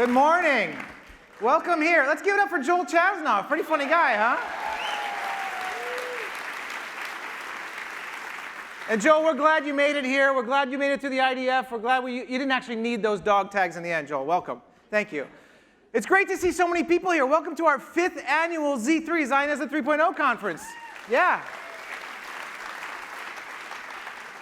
Good morning. Welcome here. Let's give it up for Joel Chasnoff. Pretty funny guy, huh? And Joel, we're glad you made it here. We're glad you made it through the IDF. We're glad you didn't actually need those dog tags in the end, Joel. Welcome. Thank you. It's great to see so many people here. Welcome to our 5th annual Z3 Zionism 3.0 conference. Yeah.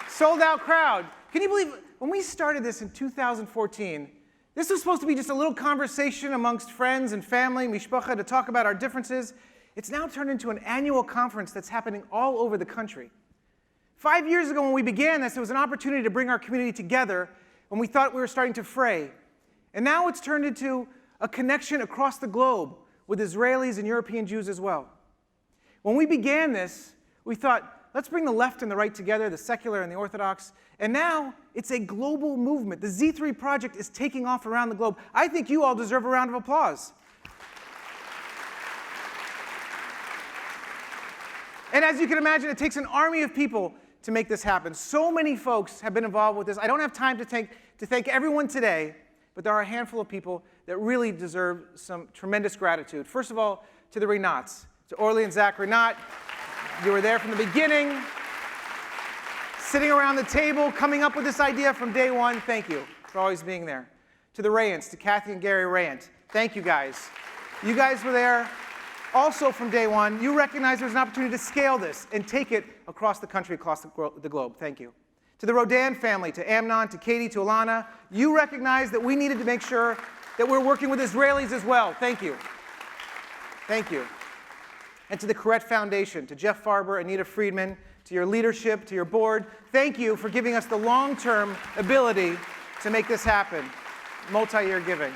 Sold out crowd. Can you believe when we started this in 2014, this was supposed to be just a little conversation amongst friends and family, mishpacha, to talk about our differences. It's now turned into an annual conference that's happening all over the country. 5 years ago when we began this, it was an opportunity to bring our community together when we thought we were starting to fray. And now it's turned into a connection across the globe with Israelis and European Jews as well. When we began this, we thought, let's bring the left and the right together, the secular and the Orthodox. And now it's a global movement. The Z3 project is taking off around the globe. I think you all deserve a round of applause. And as you can imagine, it takes an army of people to make this happen. So many folks have been involved with this. I don't have time to thank everyone today, but there are a handful of people that really deserve some tremendous gratitude. First of all, to the Renats, to Orly and Zack Renat. You were there from the beginning, sitting around the table, coming up with this idea from day one. Thank you for always being there. To the Rayants, to Kathy and Gary Rayant. Thank you guys. You guys were there also from day one. You recognize there's an opportunity to scale this and take it across the country, across the globe. Thank you. To the Rodan family, to Amnon, to Katie, to Alana, you recognize that we needed to make sure that we're working with Israelis as well. Thank you. Thank you. And to the Correct Foundation, to Jeff Farber, Anita Friedman, to your leadership, to your board, thank you for giving us the long-term ability to make this happen. Multi-year giving.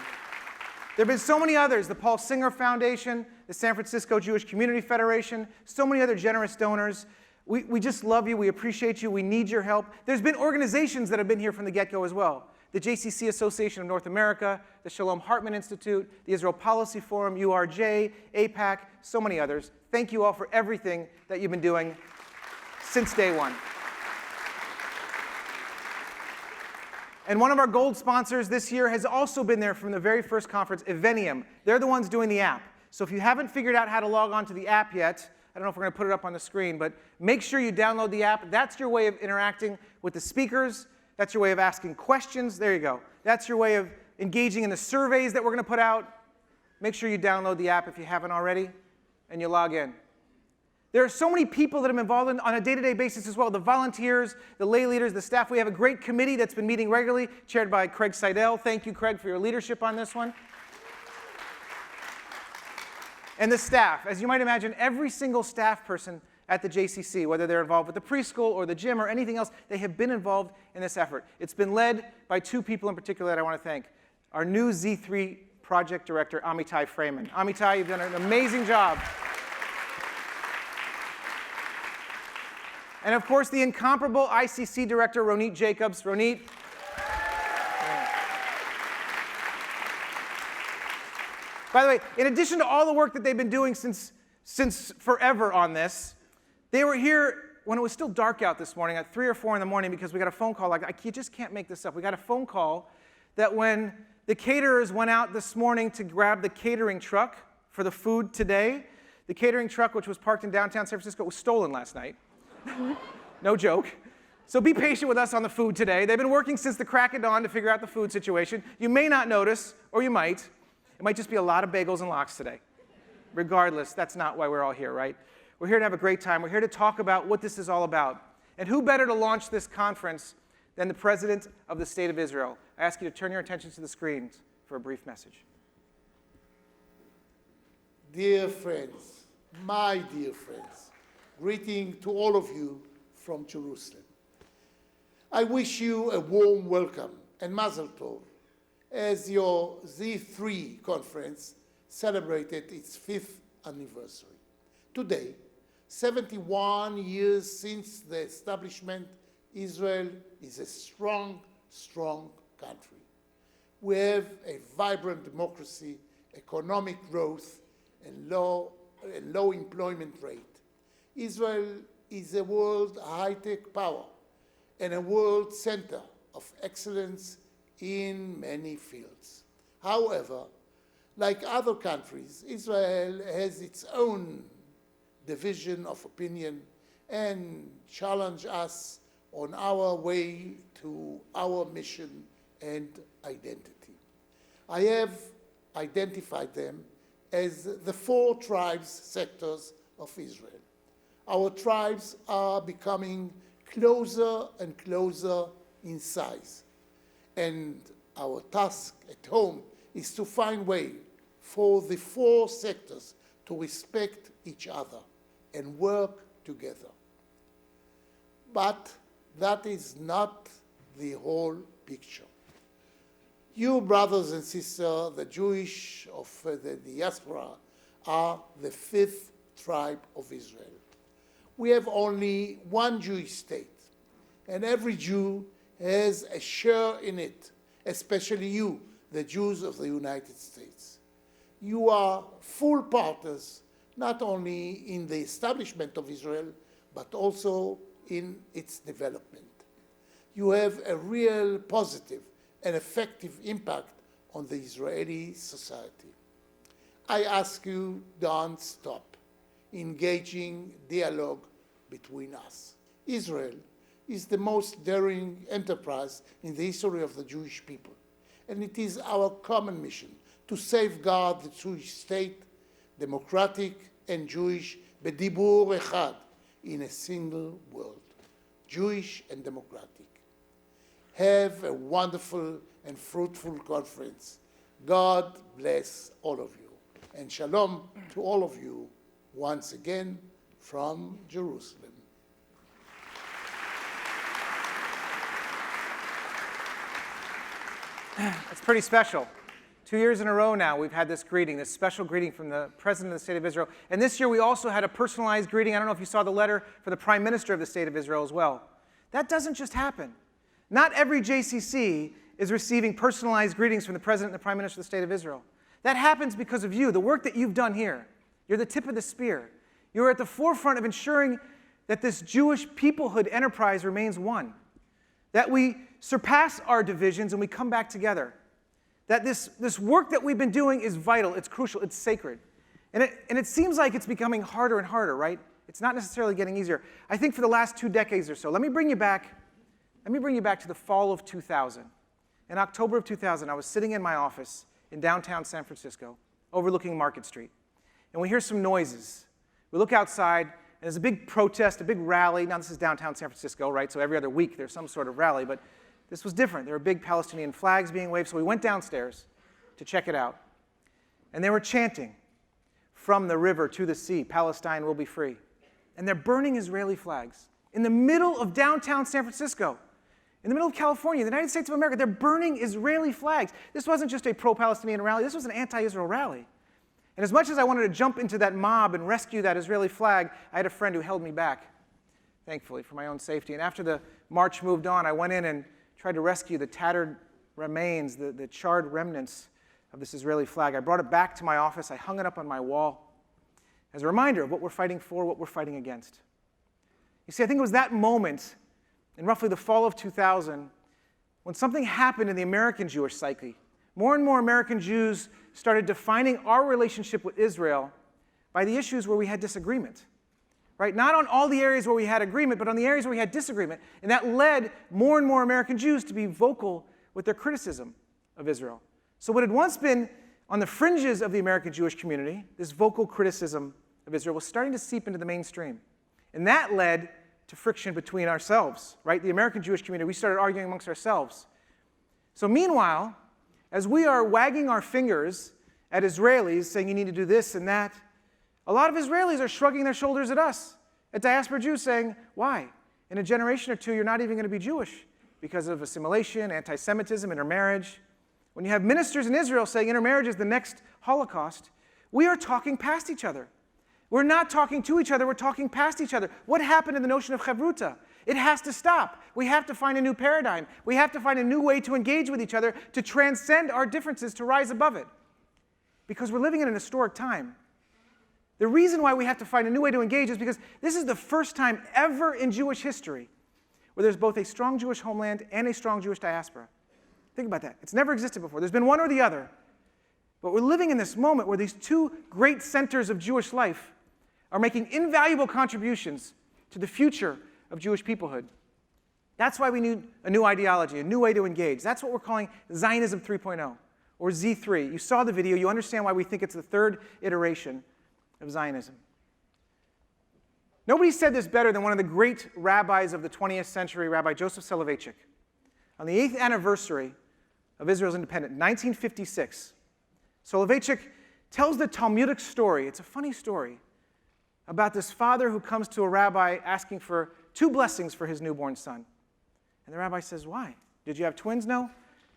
There have been so many others, the Paul Singer Foundation, the San Francisco Jewish Community Federation, so many other generous donors. We just love you, we appreciate you, we need your help. There's been organizations that have been here from the get-go as well. The JCC Association of North America, the Shalom Hartman Institute, the Israel Policy Forum, URJ, AIPAC, so many others. Thank you all for everything that you've been doing since day one. And one of our gold sponsors this year has also been there from the very first conference, Evenium. They're the ones doing the app. So if you haven't figured out how to log on to the app yet, I don't know if we're going to put it up on the screen, but make sure you download the app. That's your way of interacting with the speakers. That's your way of asking questions. There you go. That's your way of engaging in the surveys that we're going to put out. Make sure you download the app if you haven't already, and you log in. There are so many people that I'm involved in on a day-to-day basis as well. The volunteers, the lay leaders, the staff. We have a great committee that's been meeting regularly, chaired by Craig Seidel. Thank you, Craig, for your leadership on this one. And the staff. As you might imagine, every single staff person at the JCC, whether they're involved with the preschool or the gym or anything else, they have been involved in this effort. It's been led by two people in particular that I want to thank. Our new Z3 project director, Amitai Freeman. Amitai, you've done an amazing job. And of course, the incomparable ICC director, Ronit Jacobs. Ronit. By the way, in addition to all the work that they've been doing since forever on this, they were here when it was still dark out this morning at 3 or 4 in the morning because we got a phone call. Like, I just can't make this up. We got a phone call that when the caterers went out this morning to grab the catering truck for the food today, the catering truck, which was parked in downtown San Francisco, was stolen last night. No joke. So be patient with us on the food today. They've been working since the crack of dawn to figure out the food situation. You may not notice, or you might. It might just be a lot of bagels and lox today. Regardless, that's not why we're all here, right? We're here to have a great time. We're here to talk about what this is all about. And who better to launch this conference than the President of the State of Israel? I ask you to turn your attention to the screens for a brief message. Dear friends, my dear friends, greeting to all of you from Jerusalem. I wish you a warm welcome and Mazel Tov as your Z3 conference celebrated its 5th anniversary. Today, 71 years since the establishment, Israel is a strong, strong country. We have a vibrant democracy, economic growth, and low employment rate. Israel is a world high-tech power and a world center of excellence in many fields. However, like other countries, Israel has its own division of opinion and challenge us on our way to our mission and identity. I have identified them as the 4 tribes sectors of Israel. Our tribes are becoming closer and closer in size. And our task at home is to find way for the 4 sectors to respect each other and work together. But that is not the whole picture. You, brothers and sisters, the Jewish of the diaspora, are the 5th tribe of Israel. We have only one Jewish state, and every Jew has a share in it, especially you, the Jews of the United States. You are full partners, not only in the establishment of Israel, but also in its development. You have a real positive and effective impact on the Israeli society. I ask you, don't stop engaging dialogue between us. Israel is the most daring enterprise in the history of the Jewish people, and it is our common mission to safeguard the Jewish state, democratic and Jewish, bedibur echad, in a single world, Jewish and democratic. Have a wonderful and fruitful conference. God bless all of you. And shalom to all of you once again from Jerusalem. It's pretty special. 2 years in a row now, we've had this greeting, this special greeting from the President of the State of Israel. And this year we also had a personalized greeting. I don't know if you saw the letter for the Prime Minister of the State of Israel as well. That doesn't just happen. Not every JCC is receiving personalized greetings from the President and the Prime Minister of the State of Israel. That happens because of you, the work that you've done here. You're the tip of the spear. You're at the forefront of ensuring that this Jewish peoplehood enterprise remains one, that we surpass our divisions and we come back together, that this work that we've been doing is vital, it's crucial, it's sacred. And it seems like it's becoming harder and harder, right? It's not necessarily getting easier. I think for the last 2 decades or so, let me bring you back to the fall of 2000. In October of 2000, I was sitting in my office in downtown San Francisco, overlooking Market Street, and we hear some noises. We look outside, and there's a big protest, a big rally. Now, this is downtown San Francisco, right? So every other week there's some sort of rally, but this was different. There were big Palestinian flags being waved, so we went downstairs to check it out. And they were chanting, "From the river to the sea, Palestine will be free." And they're burning Israeli flags in the middle of downtown San Francisco. In the middle of California, the United States of America, they're burning Israeli flags. This wasn't just a pro-Palestinian rally, this was an anti-Israel rally. And as much as I wanted to jump into that mob and rescue that Israeli flag, I had a friend who held me back, thankfully, for my own safety. And after the march moved on, I went in and tried to rescue the tattered remains, the charred remnants of this Israeli flag. I brought it back to my office, I hung it up on my wall as a reminder of what we're fighting for, what we're fighting against. You see, I think it was that moment in roughly the fall of 2000, when something happened in the American Jewish psyche. More and more American Jews started defining our relationship with Israel by the issues where we had disagreement, right? Not on all the areas where we had agreement, but on the areas where we had disagreement. And that led more and more American Jews to be vocal with their criticism of Israel. So what had once been on the fringes of the American Jewish community, this vocal criticism of Israel, was starting to seep into the mainstream. And that led to friction between ourselves, right? The American Jewish community, we started arguing amongst ourselves. So meanwhile, as we are wagging our fingers at Israelis, saying you need to do this and that, a lot of Israelis are shrugging their shoulders at us, at diaspora Jews, saying, why? In a generation or two, you're not even going to be Jewish because of assimilation, anti-Semitism, intermarriage. When you have ministers in Israel saying intermarriage is the next Holocaust, we are talking past each other. We're not talking to each other, we're talking past each other. What happened in the notion of chavruta? It has to stop. We have to find a new paradigm. We have to find a new way to engage with each other, to transcend our differences, to rise above it. Because we're living in an historic time. The reason why we have to find a new way to engage is because this is the first time ever in Jewish history where there's both a strong Jewish homeland and a strong Jewish diaspora. Think about that. It's never existed before. There's been one or the other, But we're living in this moment where these two great centers of Jewish life are making invaluable contributions to the future of Jewish peoplehood. That's why we need a new ideology, a new way to engage. That's what we're calling Zionism 3.0, or Z3. You saw the video. You understand why we think it's the third iteration of Zionism. Nobody said this better than one of the great rabbis of the 20th century, Rabbi Joseph Soloveitchik. On the 8th anniversary of Israel's independence, 1956, Soloveitchik tells the Talmudic story. It's a funny story about this father who comes to a rabbi asking for 2 blessings for his newborn son. And the rabbi says, why? Did you have twins? No.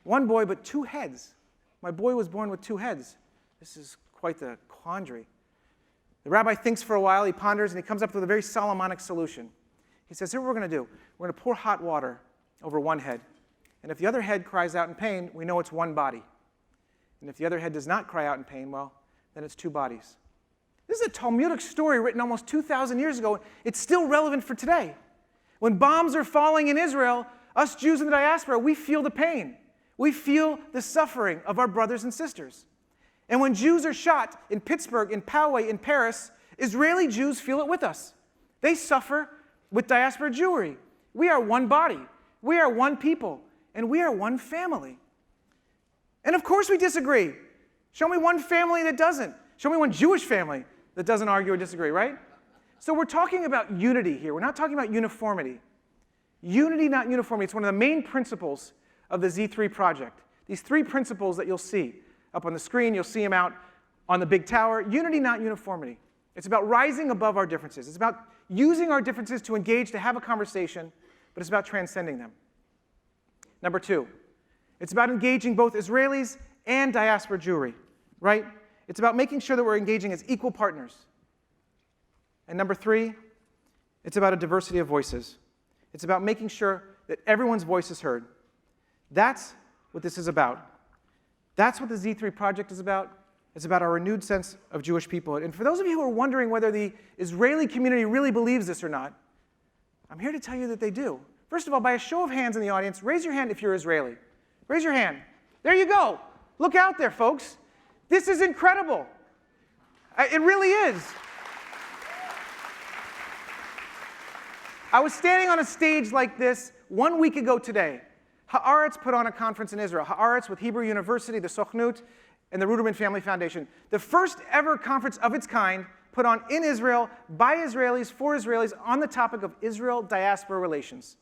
1 boy, but 2 heads. My boy was born with 2 heads. This is quite the quandary. The rabbi thinks for a while, he ponders, and he comes up with a very Solomonic solution. He says, here's what we're going to do. We're going to pour hot water over 1 head. And if the other head cries out in pain, we know it's 1 body. And if the other head does not cry out in pain, well, then it's 2 bodies. This is a Talmudic story written almost 2,000 years ago. It's still relevant for today. When bombs are falling in Israel, us Jews in the diaspora, we feel the pain. We feel the suffering of our brothers and sisters. And when Jews are shot in Pittsburgh, in Poway, in Paris, Israeli Jews feel it with us. They suffer with diaspora Jewry. We are 1 body. We are 1 people. And we are 1 family. And of course we disagree. Show me 1 family that doesn't. Show me 1 Jewish family that doesn't argue or disagree, right? So we're talking about unity here. We're not talking about uniformity. Unity, not uniformity. It's one of the main principles of the Z3 project. These 3 principles that you'll see up on the screen, you'll see them out on the big tower. Unity, not uniformity. It's about rising above our differences. It's about using our differences to engage, to have a conversation, but it's about transcending them. Number 2, it's about engaging both Israelis and diaspora Jewry, right? It's about making sure that we're engaging as equal partners. And number 3, it's about a diversity of voices. It's about making sure that everyone's voice is heard. That's what this is about. That's what the Z3 project is about. It's about our renewed sense of Jewish peoplehood. And for those of you who are wondering whether the Israeli community really believes this or not, I'm here to tell you that they do. First of all, by a show of hands in the audience, raise your hand if you're Israeli. Raise your hand. There you go. Look out there, folks. This is incredible. It really is. I was standing on a stage like this 1 week ago today. Haaretz put on a conference in Israel. Haaretz with Hebrew University, the Sochnut, and the Ruderman Family Foundation. The first ever conference of its kind put on in Israel by Israelis for Israelis on the topic of Israel-diaspora relations.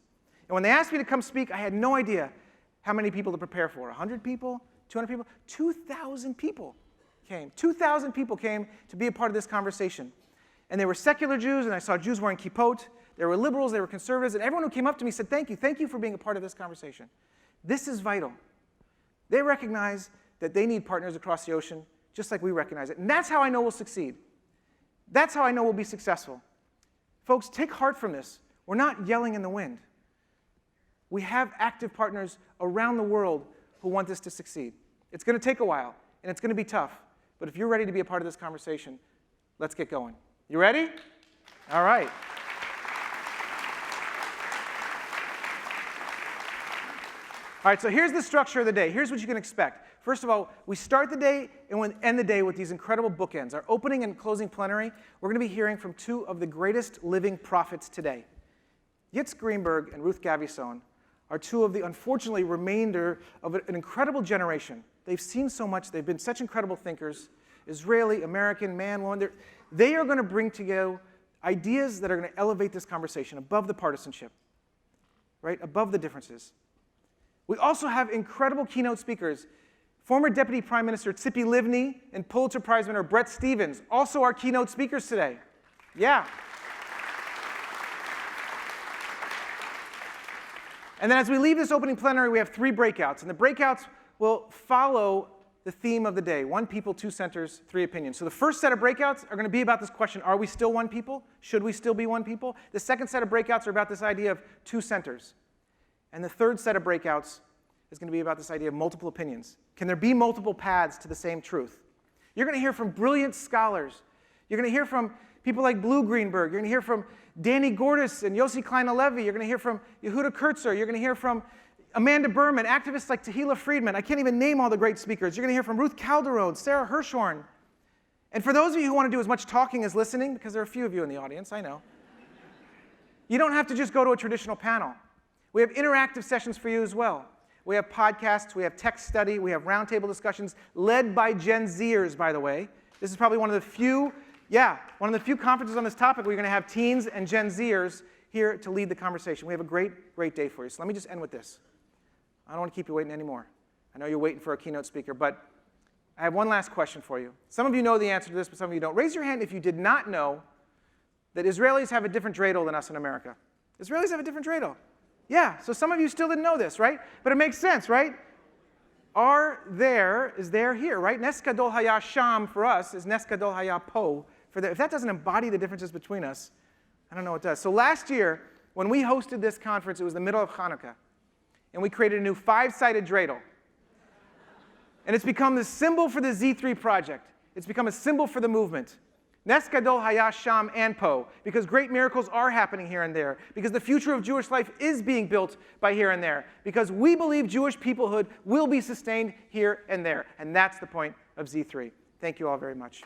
And when they asked me to come speak, I had no idea how many people to prepare for. 100 people? 200 people? 2,000 people came. 2,000 people came to be a part of this conversation. And they were secular Jews, and I saw Jews wearing kippot. There were liberals, there were conservatives, and everyone who came up to me said, thank you for being a part of this conversation. This is vital. They recognize that they need partners across the ocean, just like we recognize it. And that's how I know we'll succeed. That's how I know we'll be successful. Folks, take heart from this. We're not yelling in the wind. We have active partners around the world who want this to succeed. It's going to take a while, and it's going to be tough. But if you're ready to be a part of this conversation, let's get going. You ready? All right. All right, so here's the structure of the day. Here's what you can expect. First of all, we start the day and we end the day with these incredible bookends. Our opening and closing plenary, we're going to be hearing from 2 of the greatest living prophets today. Yitz Greenberg and Ruth Gavison are 2 of the, unfortunately, remainder of an incredible generation. They've seen so much. They've been such incredible thinkers. Israeli, American, man, woman. They are going to bring together ideas that are going to elevate this conversation above the partisanship, right? Above the differences. We also have incredible keynote speakers. Former Deputy Prime Minister Tzipi Livni and Pulitzer Prize winner Bret Stephens, also our keynote speakers today. Yeah. And then as we leave this opening plenary, we have 3 breakouts. And the breakouts will follow the theme of the day. 1 people, 2 centers, 3 opinions. So the first set of breakouts are going to be about this question, are we still 1 people? Should we still be 1 people? The second set of breakouts are about this idea of 2 centers. And the third set of breakouts is going to be about this idea of multiple opinions. Can there be multiple paths to the same truth? You're going to hear from brilliant scholars. You're going to hear from people like Blue Greenberg. You're going to hear from Danny Gordis and Yossi Klein Halevi. You're going to hear from Yehuda Kurtzer. You're going to hear from Amanda Berman, activists like Tahila Friedman. I can't even name all the great speakers. You're going to hear from Ruth Calderon, Sarah Hirschhorn. And for those of you who want to do as much talking as listening, because there are a few of you in the audience, I know, you don't have to just go to a traditional panel. We have interactive sessions for you as well. We have podcasts, we have text study, we have roundtable discussions led by Gen Zers, by the way. This is probably one of the few conferences on this topic where you're going to have teens and Gen Zers here to lead the conversation. We have a great, great day for you. So let me just end with this. I don't want to keep you waiting anymore. I know you're waiting for a keynote speaker, but I have one last question for you. Some of you know the answer to this, but some of you don't. Raise your hand if you did not know that Israelis have a different dreidel than us in America. Israelis have a different dreidel. Yeah, so some of you still didn't know this, right? But it makes sense, right? Our there is there here, right? Nes Gadol Haya Sham for us is Nes Gadol Haya Po. If that doesn't embody the differences between us, I don't know what does. So last year, when we hosted this conference, it was the middle of Hanukkah, and we created a new 5-sided dreidel. And it's become the symbol for the Z3 project. It's become a symbol for the movement. Nes Gadol Haya Sham and Po, because great miracles are happening here and there, because the future of Jewish life is being built by here and there, because we believe Jewish peoplehood will be sustained here and there. And that's the point of Z3. Thank you all very much.